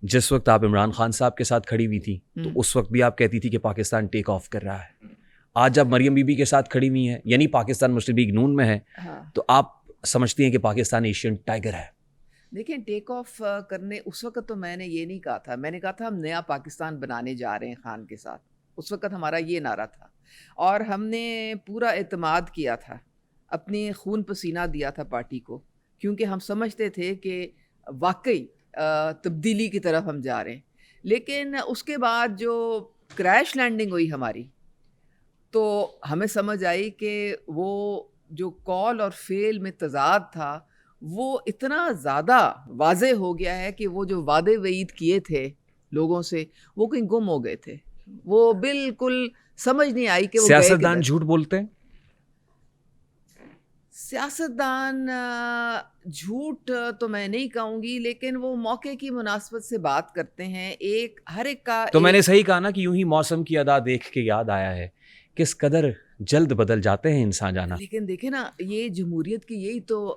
जिस वक्त आप इमरान खान साहब के साथ खड़ी हुई थी तो उस वक्त भी आप कहती थी कि पाकिस्तान टेक ऑफ कर रहा है। आज आप मरियम बीबी के साथ खड़ी हुई हैं, यानी पाकिस्तान मुस्लिम लीग नून में है, हाँ। तो आप समझती हैं कि पाकिस्तान एशियन टाइगर है। देखिए, टेक ऑफ करने उस वक्त तो मैंने ये नहीं कहा था, मैंने कहा था हम नया पाकिस्तान बनाने जा रहे हैं खान के साथ। उस वक्त हमारा ये नारा था और हमने पूरा एतमाद किया था, अपनी खून पसीना दिया था पार्टी को, क्योंकि हम समझते थे कि वाकई तब्दीली की तरफ हम जा रहे हैं। लेकिन उसके बाद जो क्रैश लैंडिंग हुई हमारी, तो हमें समझ आई कि वो जो कॉल और फेल में तज़ाद था वो इतना ज़्यादा वाज़े हो गया है कि वो जो वादे वईद किए थे लोगों से वो कहीं गुम हो गए थे। वो बिल्कुल समझ नहीं आई कि वो गए सियासतदान किधर। झूठ बोलते हैं। सियासतदान झूठ तो मैं नहीं कहूँगी, लेकिन वो मौके की मुनासबत से बात करते हैं। एक हर एक का तो एक, मैंने सही कहा ना कि यूं ही मौसम की अदा देख के याद आया है किस कदर जल्द बदल जाते हैं इंसान जाना। लेकिन देखे ना, ये जमहूरियत की यही तो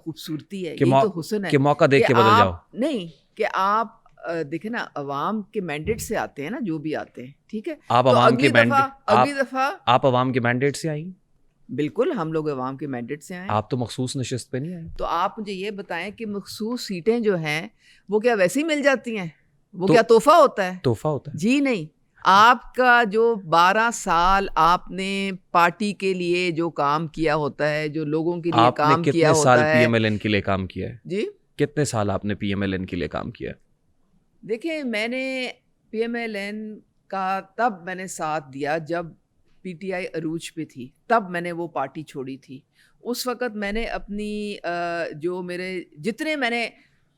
खूबसूरती है, कि यही तो हुस्न है कि मौका देख के बदल जाओ। नहीं कि आप देखे ना, अवाम के मैंडेट से आते हैं ना, जो भी आते हैं, ठीक है। आप तो अवाम के अगली दफा आप अवाम के मैंडेट से आई। बिल्कुल हम लोग अवाम के मैंडेट से आए। आप तो मखसूस नशिस्त पे नहीं आए। तो आप मुझे ये बताएं कि मखसूस सीटें जो हैं वो क्या वैसे ही मिल जाती हैं? वो तो क्या तोहफा होता है? तोहफा होता है जी नहीं। आपका जो 12 साल आपने पार्टी के लिए जो काम किया होता है, जो लोगों के लिए आपने काम कितने किया साल होता है। पीएमएलएन के लिए काम किया है? जी कितने साल आपने पीएमएलएन के लिए काम किया है? देखिए, मैंने पीएमएलएन का तब मैंने साथ दिया जब पीटीआई अरूज पे थी, तब मैंने वो पार्टी छोड़ी थी। उस वक़्त मैंने अपनी जो मेरे जितने मैंने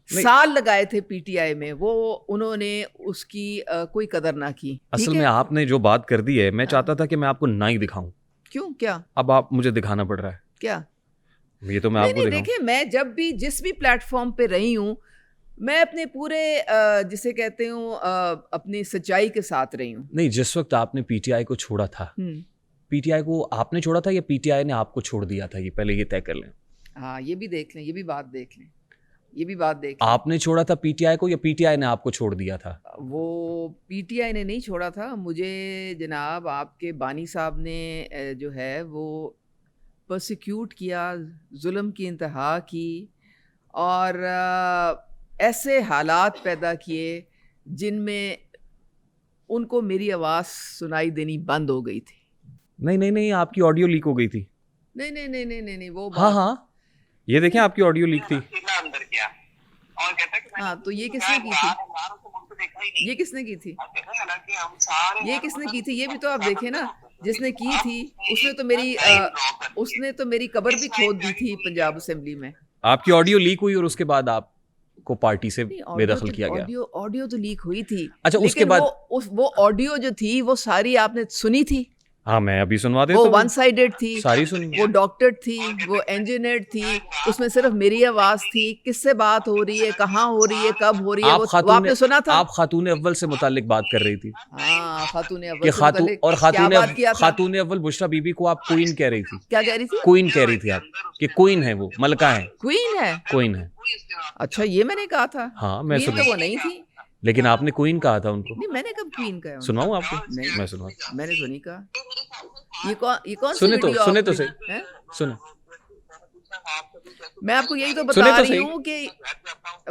साल लगाए थे पीटीआई में, वो उन्होंने उसकी कोई कदर ना की। असल में आपने जो बात कर दी है, मैं चाहता था कि मैं आपको ना ही दिखाऊं। क्यों? क्या? अब आप मुझे दिखाना पड़ रहा है। क्या? ये तो मैं नहीं आपको नहीं, दिखाऊं। देखिए, मैं जब भी जिस भी प्लेटफॉर्म पे रही हूँ, मैं अपने पूरे जिसे कहते हूँ अपनी सच्चाई के साथ रही हूँ। नहीं, जिस वक्त आपने पीटीआई को छोड़ा था, पीटीआई को आपने छोड़ा था या पीटीआई ने आपको छोड़ दिया था? ये पहले ये तय कर लें। हाँ, ये भी देख लें, ये भी बात देख लें, ये भी बात देख लें। आपने छोड़ा था पीटीआई को या पीटीआई ने आपको छोड़ दिया था? वो पीटीआई ने नहीं छोड़ा था मुझे जनाब। आपके बानी साहब ने जो है वो परसिक्यूट किया, जुल्म की इंतहा की और ऐसे हालात पैदा किए जिनमें उनको मेरी आवाज़ सुनाई देनी बंद हो गई थी। नहीं नहीं नहीं, आपकी ऑडियो लीक हो गई थी। नहीं नहीं नहीं नहीं नहीं, नहीं वो हाँ हाँ, ये देखें आपकी ऑडियो लीक थी। हाँ, तो ये किसने की थी? ये किसने की थी? ये किसने की थी? ये भी तो आप देखें ना, जिसने की थी उसने तो मेरी कब्र भी खोद दी थी पंजाब असेंबली में। आपकी ऑडियो लीक हुई और उसके बाद आपको पार्टी से बेदखल किया गया। ऑडियो तो लीक हुई थी। अच्छा, उसके बाद वो ऑडियो जो थी वो सारी आपने सुनी थी? हाँ, मैं अभी सुनवा देता वो हूँ। वन साइडेड थी, सारी सुनी। वो डॉक्टर थी, वो इंजीनियर थी, उसमें सिर्फ मेरी आवाज थी। किससे बात हो रही है, कहाँ हो रही है, कब हो रही है, वो आपने सुना था? आप खातून अव्वल से मुतालिक बात कर रही थी। हाँ, खातून अव्वल से मुतालिक। और खातून अव्वल बुशरा बीबी को आप क्वीन कह रही थी। क्या कह रही थी? क्वीन कह रही थी आप कि क्वीन है, वो मलका है। क्वीन है? क्वीन है। अच्छा, ये मैंने कहा था? हाँ, मैं तो वो नहीं थी। लेकिन आपने क्वीन कहा था उनको। नहीं, मैंने कब क्वीन कहा? सुनाऊं आपको? नहीं, मैं सुनाऊं। मैंने तो नहीं कहा। ये कौन सुने तो सही। सुने। मैं आपको यही तो बता रही हूँ कि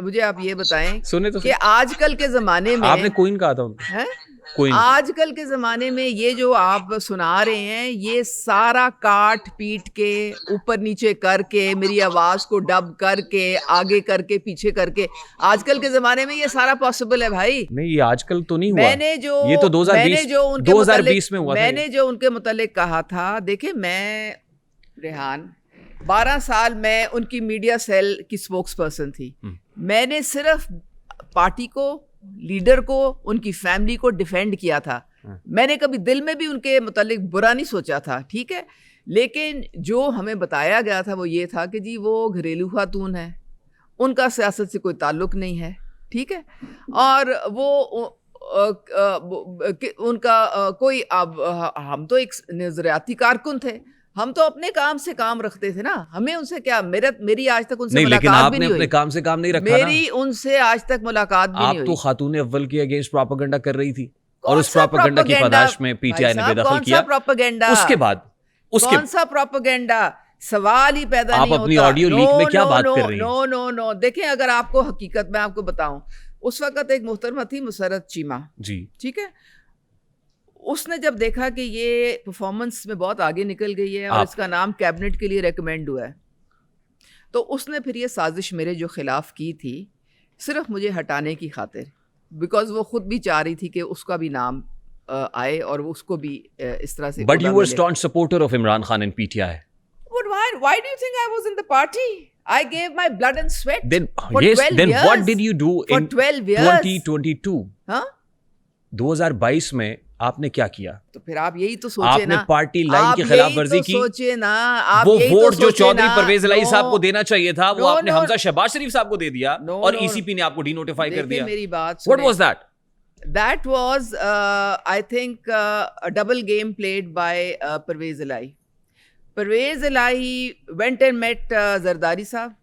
मुझे आप ये बताएं कि आजकल के जमाने में आपने क्वीन कहा था उनको। हैं? क्वीन। आजकल के ज़माने में ये जो आप सुना रहे हैं, ये सारा काट पीट के ऊपर नीचे करके मेरी आवाज़ को डब करके आगे करके पीछे करके, आजकल के ज़माने में ये सारा पॉसिबल है भाई। नहीं, ये आजकल तो नहीं हुआ। ये तो 2020 में हुआ था। मैंने जो उनके मुतालिक कहा था, देखिए, मैं रेहान 12 साल मैं उनकी मीडिया सेल की स्पोक्स पर्सन थी। मैंने सिर्फ पार्टी को, लीडर को, उनकी फैमिली को डिफेंड किया था। मैंने कभी दिल में भी उनके मुतालिक बुरा नहीं सोचा था, ठीक है। लेकिन जो हमें बताया गया था वो ये था कि जी वो घरेलू खातून है, उनका सियासत से कोई ताल्लुक नहीं है, ठीक है। और वो उनका कोई, अब हम तो एक नजरियाती कारकुन थे, हम तो अपने काम से काम रखते थे ना, हमें उनसे क्या, मेरी आज तक उनसे नहीं, लेकिन मुलाकात भी आपने नहीं अपने हुई। काम से काम नहीं रखा ना। मेरी उनसे आज तक मुलाकात भी आप नहीं तो हुई। खातून अव्वल के अगेंस्ट प्रोपेगेंडा कर रही थी और कौन उस सा प्रोपेगेंडा की प्रोपेगेंडा? पदाश में पीटीआई ने भाई साहब, बेदखल कौन सा किया। प्रोपेगेंडा? उसके बाद कौन सा प्रोपेगेंडा? सवाल ही पैदा आप नहीं अपनी होता। ऑडियो लीक में क्या बात कर रही हैं? नो नो नो, देखें, अगर आपको हकीकत में आपको बताऊं, उस वक्त एक मोहतरमा थी मुसर्रत चीमा जी, ठीक है, उसने जब देखा कि ये परफॉर्मेंस में बहुत आगे निकल गई है और इसका नाम कैबिनेट के लिए रेकमेंड हुआ है, तो उसने फिर ये साजिश मेरे जो खिलाफ की थी सिर्फ मुझे हटाने की खातिर, बिकॉज वो खुद भी चाह रही थी कि उसका भी नाम आए और उसको भी इस तरह से। But you were staunch supporter of Imran Khan and PTI. But why do you think I was in the party? I gave my blood and sweat Then for yes, 12 then years. what did you do For in 12 years. 2022? हाँ? 2022 में आपने क्या किया? तो फिर आप यही तो सोचे आपने ना, पार्टी लाइन आप की खिलाफ यही वर्जी तो की। सोचे ना, आप वो यही तो वोट जो सोचे चौधरी ना। परवेज इलाही साहब को नो, देना चाहिए था, वो नो, आपने नो। हमजा शहबाज शरीफ साहब को दे दिया नो, और नो। ईसीपी ने आपको डिनोटिफाई कर देखिए दिया। मेरी बात What सुने। was that? That was I think a double game played by Parvez Ilahi. Parvez Ilahi went and met Zardari साहब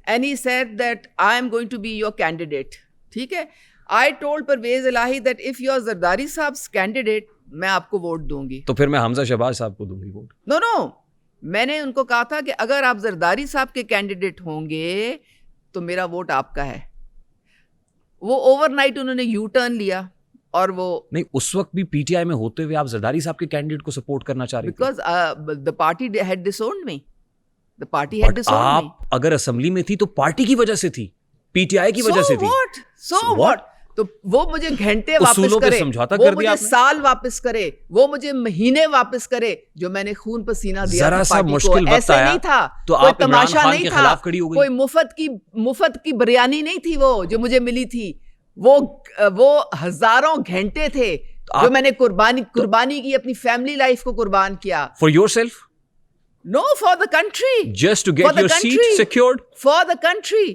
and he said that I am going to be your candidate. ठीक है, I told Parvez Ilahi that if you are Zardari साहब's candidate, मैं आपको vote दूंगी। तो फिर मैं हमजा शहबाज साहब को दूंगी वोट। नो नो, मैंने उनको कहा था कि अगर आप जरदारी साहब के कैंडिडेट होंगे तो मेरा वोट आपका है। वो ओवरनाइट उन्होंने यू टर्न लिया और वो, नहीं, उस वक्त भी पीटीआई में होते हुए आप जरदारी साहब के कैंडिडेट को सपोर्ट करना चाह रहे थे। Because the party had disowned me, the party had But disowned me. आप अगर असेंबली में थी तो पार्टी की वजह से थी, पीटीआई की वजह से थी। So what? what? तो वो मुझे घंटे वापस उसूलों पे करे, समझौता वो कर दिया मुझे आपने? साल वापस करे, वो मुझे महीने वापस करे, जो मैंने खून पसीना दिया जरा था सा पार्टी मुश्किल को। वक्त ऐसे आया नहीं था, तो कोई आप इमरान तमाशा खान नहीं के था, खिलाफ खड़ी हो गई। कोई मुफ्त की बिरयानी नहीं थी वो जो मुझे मिली थी। वो हजारों घंटे थे जो मैंने कुर्बानी की, अपनी फैमिली लाइफ को कुर्बान किया। For yourself? No, for the country. Just to For get the your seat country. secured? For the country.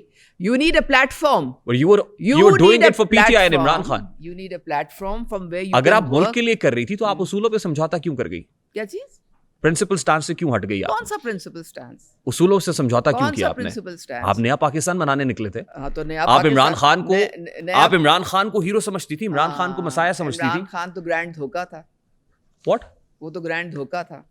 You need a platform. Or you were doing need it a for PTI and platform. Imran Khan? You need a platform from where you अगर can आप मुल्क work. के लिए कर रही थी तो आप उसूलों पे समझौता क्यों कर गई? क्या चीज? प्रिंसिपल स्टांस से क्यों हट गई कौन आप? सा प्रिंसिपल स्टैंस? उसूलों से समझौता क्यों कौन किया सा आपने? Principle stance? आप नया पाकिस्तान बनाने निकले थे। हाँ, तो नया आप इमरान पाकिस्तान- खान को नया- आप इमरान खान को हीरो समझती थी, इमरान खान को मसाया समझती इमरान थी। खान तो ग्रैंड धोखा था। व्हाट? वो तो ग्रैंड धोखा था।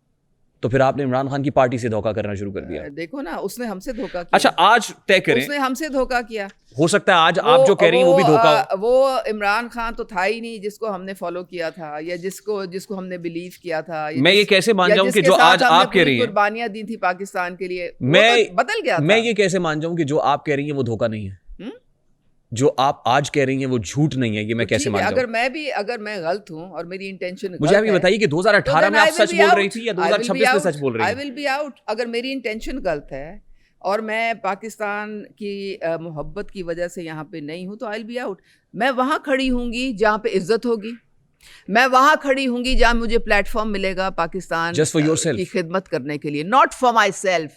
तो फिर आपने इमरान खान की पार्टी से धोखा करना शुरू कर दिया। देखो ना, उसने हमसे धोखा किया। अच्छा, आज तय करें, उसने हमसे धोखा किया। हो सकता है आज आप जो कह रही हैं वो भी धोखा हो। वो इमरान खान तो था ही नहीं जिसको हमने फॉलो किया था या जिसको हमने बिलीव किया था। मैं ये कैसे मान जाऊं कि जो आज आप कह रही हैं, कुर्बानियां दी थी पाकिस्तान के लिए, मैं वो तो बदल गया था। मैं ये कैसे मान जाऊं कि जो आप कह रही हैं वो धोखा नहीं है, जो आप आज कह रही हैं वो झूठ नहीं है, ये मैं कैसे मान जाऊं? अगर मैं गलत हूं और मेरी इंटेंशन, मुझे अभी बताइए कि 2018 में आप सच बोल रही थी या 2026 में सच बोल रही आई हैं? Will be out. अगर मेरी इंटेंशन गलत है और मैं पाकिस्तान की मोहब्बत की वजह से यहाँ पे नहीं हूँ तो आई विल बी आउट। मैं वहाँ खड़ी होंगी जहाँ पे इज्जत होगी, मैं वहाँ खड़ी होंगी जहाँ मुझे प्लेटफॉर्म मिलेगा पाकिस्तान Just for yourself. की खिदमत करने के लिए, नॉट फॉर माई सेल्फ।